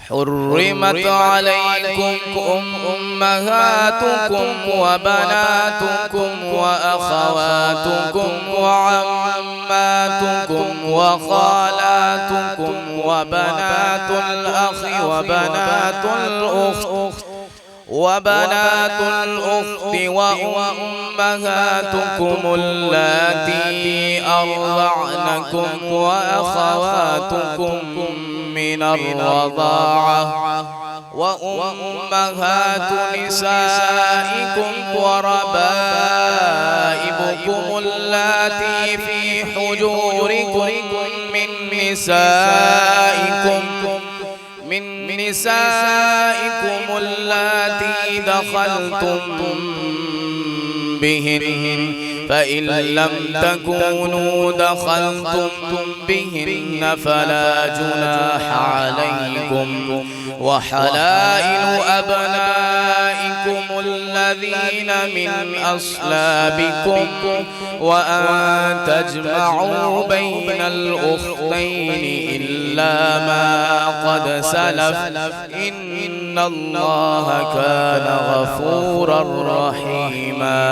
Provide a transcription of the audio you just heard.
حرمت عليكم أمهاتكم وبناتكم وأخواتكم وعماتكم وخالاتكم وبنات الأخ وبنات الأخت وأمهاتكم اللاتي أرضعنكم وأخواتكم من الرضاعة وأمهات نسائكم وربائبكم اللاتي في حجوركم من نسائكم اللاتي دخلتم بهن، فإن لم تكونوا دخلتم بهن فلا جناح عليكم، وحلائل أبنائكم الذين من أصلابكم وأن تجمعوا بين الأختين إلا ما قد سلف، إن الله كان غفورا رحيما.